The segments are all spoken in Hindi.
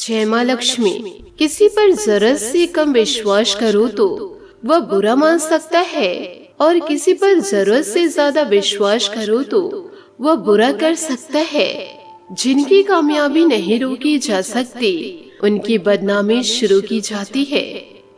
जय माँ लक्ष्मी। किसी पर जरूरत से कम विश्वास करो तो वह बुरा मान सकता है और किसी पर जरूरत से ज्यादा विश्वास करो तो वह बुरा कर सकता है। जिनकी कामयाबी नहीं रोकी जा सकती उनकी बदनामी शुरू की जाती है।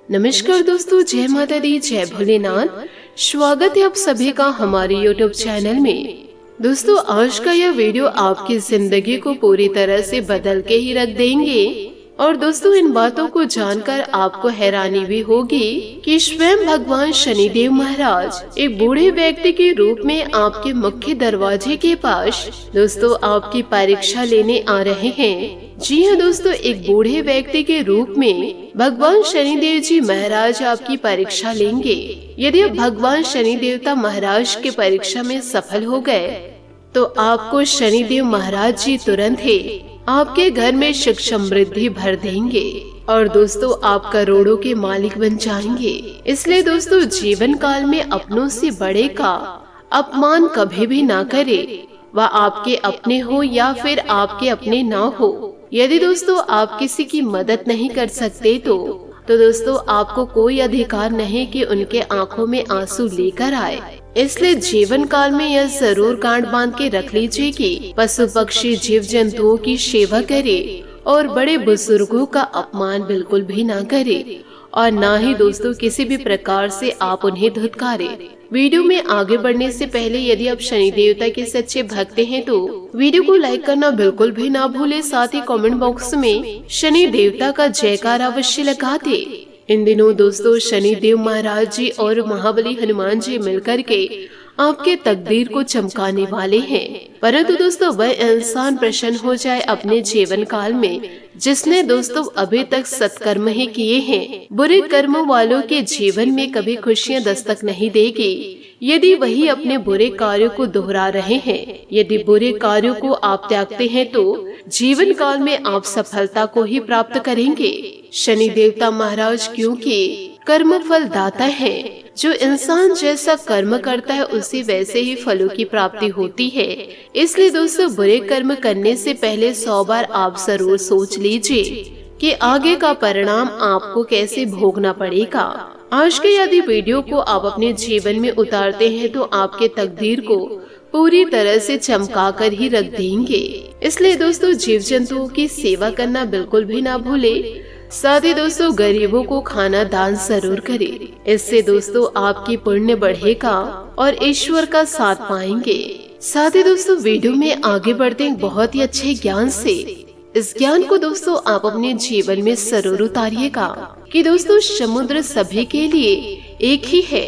नमस्कार दोस्तों, जय माता दी, जय भोलेनाथ। स्वागत है आप सभी का हमारे YouTube चैनल में। दोस्तों, आज का यह वीडियो आपकी जिंदगी को पूरी तरह से बदल के ही रख देंगे। और दोस्तों, इन बातों को जानकर आपको हैरानी भी होगी कि स्वयं भगवान शनिदेव महाराज एक बूढ़े व्यक्ति के रूप में आपके मुख्य दरवाजे के पास दोस्तों आपकी परीक्षा लेने आ रहे हैं। जी हाँ दोस्तों, एक बूढ़े व्यक्ति के रूप में भगवान शनिदेव जी महाराज आपकी परीक्षा लेंगे। यदि आप भगवान शनि देवता महाराज के परीक्षा में सफल हो गए तो आपको शनिदेव महाराज जी तुरंत ही आपके घर में सुख समृद्धि भर देंगे और दोस्तों आप करोड़ों के मालिक बन जाएंगे। इसलिए दोस्तों, जीवन काल में अपनों से बड़े का अपमान कभी भी ना करे, वह आपके अपने हो या फिर आपके अपने ना हो। यदि दोस्तों आप किसी की मदद नहीं कर सकते तो दोस्तों आपको कोई अधिकार नहीं कि उनके आंखों में आंसू लेकर आए। इसलिए जीवन काल में यह जरूर गांठ बांध के रख लीजिए कि पशु पक्षी जीव जंतुओं की सेवा करे और बड़े बुजुर्गों का अपमान बिल्कुल भी ना करे और ना ही दोस्तों किसी भी प्रकार से आप उन्हें धुतकारे। वीडियो में आगे बढ़ने से पहले यदि आप शनि देवता के सच्चे भक्त हैं तो वीडियो को लाइक करना बिल्कुल भी ना भूले। साथ ही कमेंट बॉक्स में शनि देवता का जयकार अवश्य लगा दे। इन दिनों दोस्तों शनि देव महाराज जी और महाबली हनुमान जी मिलकर के आपके तकदीर को चमकाने वाले हैं। परंतु दोस्तों वह इंसान प्रसन्न हो जाए अपने जीवन काल में जिसने दोस्तों अभी तक सत्कर्म ही किए हैं। बुरे कर्मों वालों के जीवन में कभी खुशियां दस्तक नहीं देगी यदि वही अपने बुरे कार्यों को दोहरा रहे हैं। यदि बुरे कार्यों को आप त्यागते हैं तो जीवन काल में आप सफलता को ही प्राप्त करेंगे। शनि देवता महाराज क्योंकि कर्म फल दाता है, जो इंसान जैसा कर्म करता है उसे वैसे ही फलों की प्राप्ति होती है। इसलिए दोस्तों बुरे कर्म करने से पहले 100 बार आप जरूर सोच लीजिए कि आगे का परिणाम आपको कैसे भोगना पड़ेगा। आज के यदि वीडियो को आप अपने जीवन में उतारते हैं तो आपके तकदीर को पूरी तरह से चमका कर ही रख देंगे। इसलिए दोस्तों जीव जंतुओं की सेवा करना बिल्कुल भी ना भूले। साथ ही दोस्तों गरीबों को खाना दान जरूर करें। इससे दोस्तों आपकी पुण्य बढ़ेगा और ईश्वर का साथ पाएंगे। साथ ही दोस्तों वीडियो में आगे बढ़ते हैं बहुत ही अच्छे ज्ञान से। इस ज्ञान को दोस्तों आप अपने जीवन में जरूर उतारिएगा कि दोस्तों समुद्र सभी के लिए एक ही है,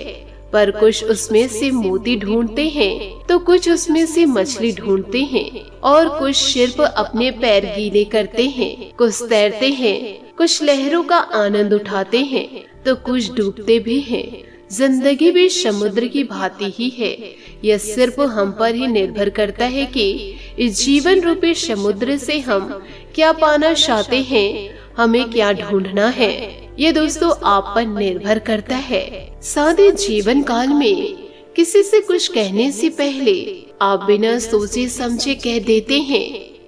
पर कुछ उसमें से मोती ढूंढते हैं तो कुछ उसमें से मछली ढूंढते हैं और कुछ सिर्फ अपने पैर गीले करते हैं, कुछ तैरते हैं, कुछ लहरों का आनंद उठाते हैं तो कुछ डूबते भी हैं। जिंदगी भी समुद्र की भांति ही है। यह सिर्फ हम पर ही निर्भर करता है कि इस जीवन रूपी समुद्र से हम क्या पाना चाहते हैं, हमें क्या ढूंढना है, ये दोस्तों आप पर निर्भर करता है। साथ ही जीवन काल में किसी से कुछ कहने से पहले आप बिना सोचे समझे कह देते हैं,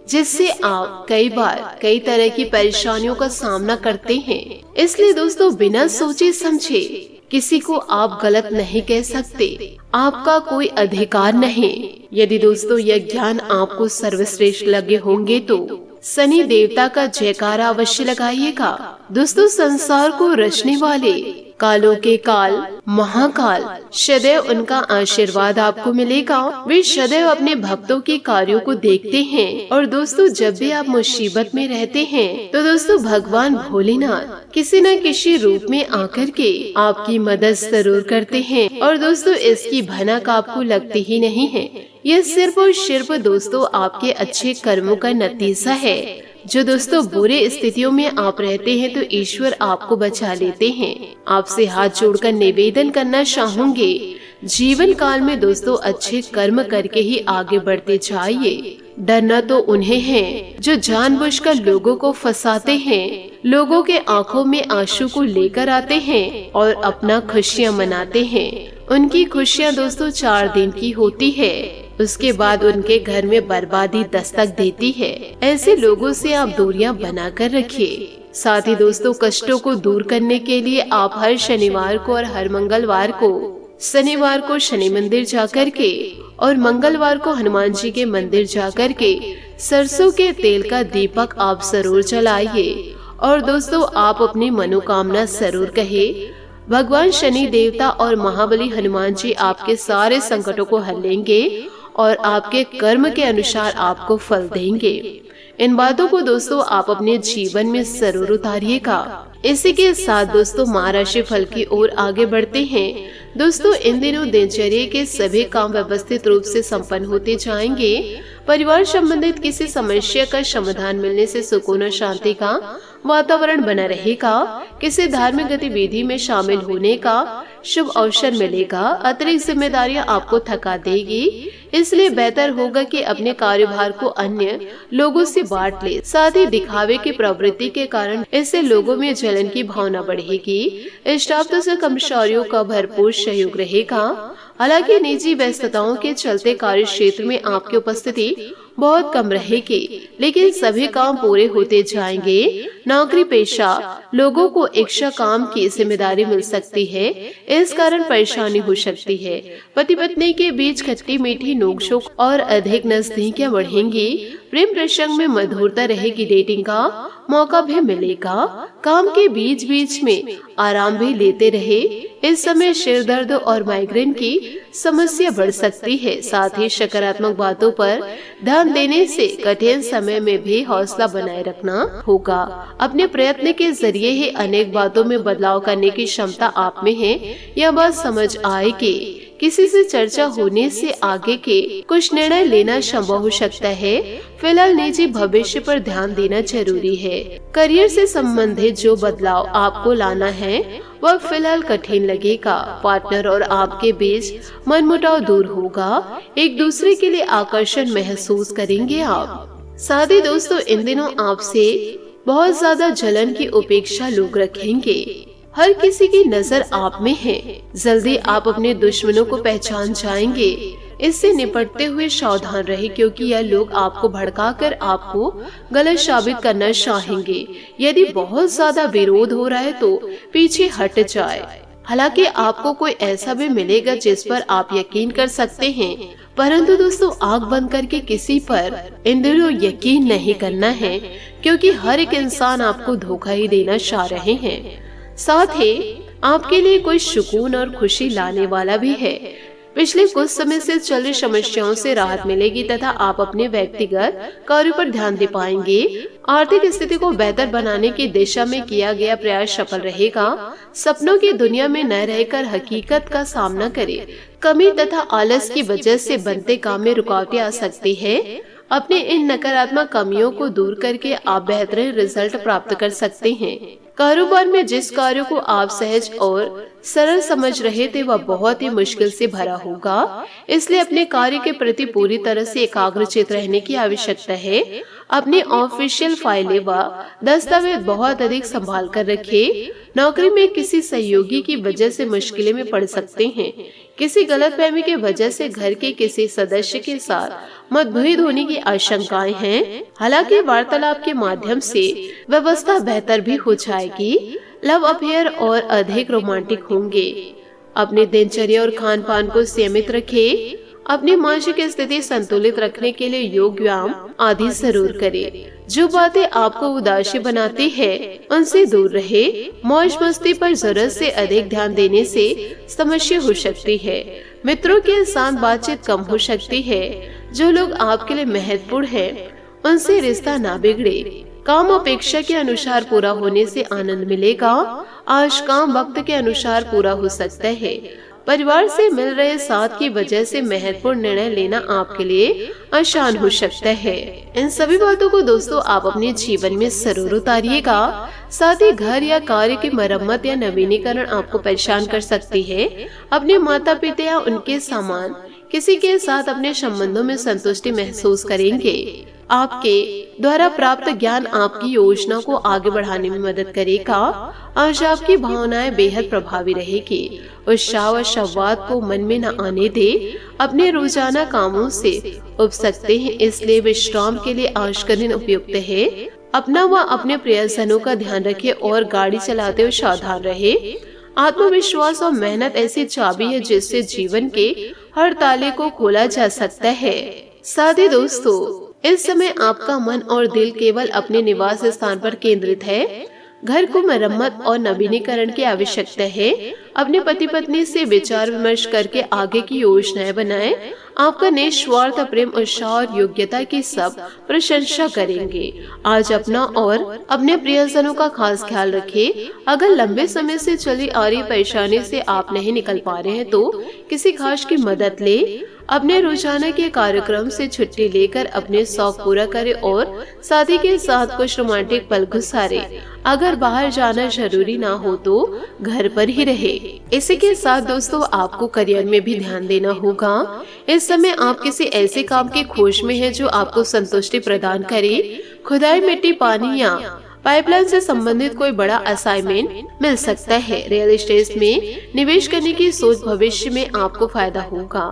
जिससे आप कई बार कई तरह की परेशानियों का सामना करते हैं। इसलिए दोस्तों बिना सोचे समझे किसी को आप गलत नहीं कह सकते, आपका कोई अधिकार नहीं। यदि दोस्तों यह ज्ञान आपको सर्वश्रेष्ठ लगे होंगे तो शनि देवता का जयकारा अवश्य लगाइएगा। दोस्तों संसार को रचने वाले कालों के काल महाकाल सदैव उनका आशीर्वाद आपको मिलेगा। वे सदैव अपने भक्तों के कार्यों को देखते हैं और दोस्तों जब भी आप मुसीबत में रहते हैं तो दोस्तों भगवान भोलेनाथ किसी न किसी रूप में आकर के आपकी मदद जरूर करते हैं। और दोस्तों इसकी भनक आपको लगती ही नहीं है। यह सिर्फ और सिर्फ दोस्तों आपके अच्छे कर्मों का नतीजा है। जो दोस्तों बुरे स्थितियों में आप रहते हैं तो ईश्वर आपको बचा लेते हैं। आपसे हाथ जोड़कर निवेदन करना चाहूंगी, जीवन काल में दोस्तों अच्छे कर्म करके ही आगे बढ़ते जाइए। डरना तो उन्हें है जो जानबूझकर लोगों को फंसाते हैं, लोगों के आंखों में आंसू को लेकर आते हैं और अपना खुशियां मनाते हैं। उनकी खुशियां दोस्तों 4 दिन की होती है उसके बाद उनके घर में बर्बादी दस्तक देती है। ऐसे लोगों से आप दूरियां बनाकर रखिए। साथ ही दोस्तों, कष्टों को दूर करने के लिए आप हर शनिवार को और हर मंगलवार को, शनिवार को शनि मंदिर जाकर के और मंगलवार को हनुमान जी के मंदिर जाकर के सरसों के तेल का दीपक आप जरूर जलाइए। और दोस्तों, आप अपनी मनोकामना जरूर कहे। भगवान शनि देवता और महाबली हनुमान जी आपके सारे संकटों को हल लेंगे और आपके कर्म के अनुसार आपको फल देंगे। इन बातों को दोस्तों आप अपने जीवन में जरूर उतारिएगा। इसी के साथ दोस्तों, माह राशि फल की ओर आगे बढ़ते हैं। दोस्तों, इन दिनों दिनचर्या के सभी काम व्यवस्थित रूप से संपन्न होते जाएंगे। परिवार संबंधित किसी समस्या का समाधान मिलने से सुकून और शांति का वातावरण बना रहेगा। किसी धार्मिक गतिविधि में शामिल होने का शुभ अवसर मिलेगा। अतिरिक्त जिम्मेदारियां आपको थका देगी, इसलिए बेहतर होगा कि अपने कार्यभार को अन्य लोगों से बांट ले। साथ ही दिखावे की प्रवृत्ति के कारण इससे लोगों में जलन की भावना बढ़ेगी। स्टाफ से कर्मचारियों का भरपूर सहयोग रहेगा। हालांकि निजी व्यस्तताओं के चलते कार्य क्षेत्र में आपकी उपस्थिति बहुत कम रहेगी, लेकिन सभी काम पूरे होते जाएंगे। नौकरी पेशा लोगों को एक्स्ट्रा काम की जिम्मेदारी मिल सकती है, इस कारण परेशानी हो सकती है। पति पत्नी के बीच खट्टी मीठी नोकझोंक और अधिक नजदीकियां बढ़ेंगी। प्रेम प्रसंग में मधुरता रहेगी। डेटिंग का मौका भी मिलेगा। काम के बीच बीच में आराम भी लेते रहे। इस समय सिर दर्द और माइग्रेन की समस्या बढ़ सकती है। साथ ही सकारात्मक बातों पर ध्यान देने से कठिन समय में भी हौसला बनाए रखना होगा। अपने प्रयत्न के जरिए ही अनेक बातों में बदलाव करने की क्षमता आप में है, यह बात समझ आएगी। किसी से चर्चा होने से आगे के कुछ निर्णय लेना संभव हो सकता है। फिलहाल निजी भविष्य पर ध्यान देना जरूरी है। करियर से संबंधित जो बदलाव आपको लाना है वह फिलहाल कठिन लगेगा। पार्टनर और आपके बीच मनमुटाव दूर होगा। एक दूसरे के लिए आकर्षण महसूस करेंगे आप। साथ ही दोस्तों, इन दिनों आपसे बहुत ज्यादा जलन की उपेक्षा लोग रखेंगे। हर किसी की नजर आप में है। जल्दी आप अपने दुश्मनों को पहचान जाएंगे। इससे निपटते हुए सावधान रहे, क्योंकि यह लोग आपको भड़काकर आपको गलत साबित करना चाहेंगे। यदि बहुत ज्यादा विरोध हो रहा है तो पीछे हट जाए। हालांकि आपको कोई ऐसा भी मिलेगा जिस पर आप यकीन कर सकते हैं, परंतु दोस्तों, आंख बंद करके किसी पर इन दिनों यकीन नहीं करना है, क्योंकि हर एक इंसान आपको धोखा ही देना चाह रहे हैं। साथ ही आपके लिए कोई सुकून और खुशी लाने वाला भी है। पिछले कुछ समय से चल रही समस्याओं से राहत मिलेगी तथा आप अपने व्यक्तिगत कार्यों पर ध्यान दे पाएंगे। आर्थिक स्थिति को बेहतर बनाने की दिशा में किया गया प्रयास सफल रहेगा। सपनों की दुनिया में न रहकर हकीकत का सामना करें। कमी तथा आलस की वजह से बनते काम में रुकावटें आ सकती है। अपने इन नकारात्मक कमियों को दूर करके आप बेहतरीन रिजल्ट प्राप्त कर सकते हैं। कारोबार में जिस कार्य को आप सहज और सरल समझ रहे थे वह बहुत ही मुश्किल से भरा होगा, इसलिए अपने कार्य के प्रति पूरी तरह से एकाग्रचित रहने की आवश्यकता है। अपनी ऑफिशियल फाइलें व दस्तावेज बहुत अधिक संभाल कर रखें। नौकरी में किसी सहयोगी की वजह से मुश्किलें में पड़ सकते हैं। किसी गलतफहमी की वजह से घर के किसी सदस्य के साथ मतभेद होने की आशंकाएं हैं। हालांकि वार्तालाप के माध्यम से व्यवस्था बेहतर भी हो जाएगी। लव अफेयर और अधिक रोमांटिक होंगे। अपनी दिनचर्या और खान पान को सीमित रखें। अपनी मानसिक स्थिति संतुलित रखने के लिए योग, व्यायाम आदि जरूर करें। जो बातें आपको उदासी बनाती है उनसे दूर रहे। मौज मस्ती पर जरूरत से अधिक ध्यान देने से समस्या हो सकती है। मित्रों के साथ बातचीत कम हो सकती है। जो लोग आपके लिए महत्वपूर्ण हैं, उनसे रिश्ता ना बिगड़े। काम अपेक्षा के अनुसार पूरा होने से आनंद मिलेगा। आज काम वक्त के अनुसार पूरा हो सकता है। परिवार से मिल रहे साथ की वजह से महत्वपूर्ण निर्णय लेना आपके लिए आसान हो सकता है। इन सभी बातों को दोस्तों आप अपने जीवन में जरूर उतारिएगा। साथ ही घर या कार्य की मरम्मत या नवीनीकरण आपको परेशान कर सकती है। अपने माता पिता या उनके सामान किसी के साथ अपने संबंधों में संतुष्टि महसूस करेंगे। आपके द्वारा प्राप्त ज्ञान आपकी योजना को आगे बढ़ाने में मदद करेगा। आज आपकी भावनाएं बेहद प्रभावी रहेगी। उत्साह और संवाद को मन में न आने दे। अपने रोजाना कामों से उब सकते हैं, इसलिए विश्राम के लिए आज का दिन उपयुक्त है। अपना व अपने प्रियजनों का ध्यान रखें और गाड़ी चलाते हुए सावधान रहे। आत्मविश्वास और मेहनत ऐसी चाबी है जिससे जीवन के हर ताले को खोला जा सकता है। साथी दोस्तों, इस समय आपका मन और दिल केवल अपने निवास स्थान पर केंद्रित है। घर को मरम्मत और नवीनीकरण की आवश्यकता है। अपने पति पत्नी से विचार विमर्श करके आगे की योजनाएं बनाएं। आपका निस्वार्थ प्रेम, उत्साह और योग्यता की सब प्रशंसा करेंगे। आज अपना और अपने प्रियजनों का खास ख्याल रखें। अगर लंबे समय से चली आ रही परेशानी से आप नहीं निकल पा रहे हैं तो किसी खास की मदद ले। अपने रोजाना के कार्यक्रम से छुट्टी लेकर अपने शौक पूरा करें और साथी के साथ कुछ रोमांटिक पल गुजारे। अगर बाहर जाना जरूरी ना हो तो घर पर ही रहे। इसी के साथ दोस्तों, आपको करियर में भी ध्यान देना होगा। इस समय आप किसी ऐसे काम की खोज में हैं जो आपको संतुष्टि प्रदान करे। खुदाई, मिट्टी, पानी या पाइपलाइन से संबंधित कोई बड़ा असाइनमेंट मिल सकता है। रियल एस्टेट में निवेश करने की सोच भविष्य में आपको फायदा होगा।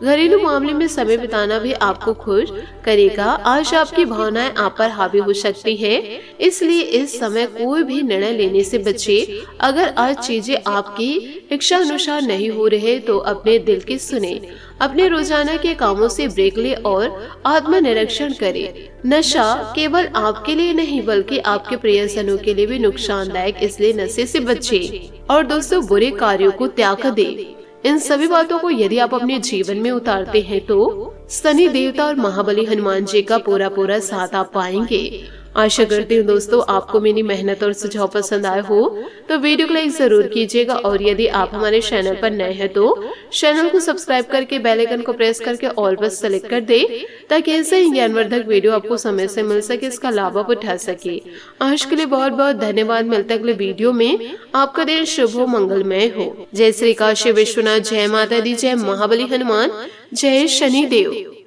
घरेलू मामले में समय बिताना भी आपको खुश करेगा। आज आपकी भावनाएं आप पर हावी हो सकती है, इसलिए इस समय कोई भी निर्णय लेने से बचे। अगर आज चीजें आपकी इच्छा अनुसार नहीं हो रहे तो अपने दिल की सुने। अपने रोजाना के कामों से ब्रेक ले और आत्मनिरीक्षण करें। नशा केवल आपके लिए नहीं बल्कि आपके प्रियजनों के लिए भी नुकसानदायक, इसलिए नशे से बचें। और दोस्तों, बुरे कार्यों को त्याग दें। इन सभी बातों को यदि आप अपने जीवन में उतारते हैं तो शनि देवता और महाबली हनुमान जी का पूरा साथ आप पाएंगे। आशा करती हूँ दोस्तों आपको मेरी मेहनत और सुझाव पसंद आए हो तो वीडियो को लाइक जरूर कीजिएगा। और यदि आप हमारे चैनल पर नए हैं तो चैनल को सब्सक्राइब करके बेल आइकन को प्रेस करके ऑल पर सेलेक्ट कर दे, ताकि ऐसे ही ज्ञानवर्धक वीडियो आपको समय से मिल सके, इसका लाभ आप उठा सके। आज के लिए बहुत बहुत धन्यवाद। मिलते अगले वीडियो में। आपका दिन शुभ हो, मंगलमय हो। जय श्री काशी विश्वनाथ, जय माता दी, जय महाबली हनुमान, जय शनि देव।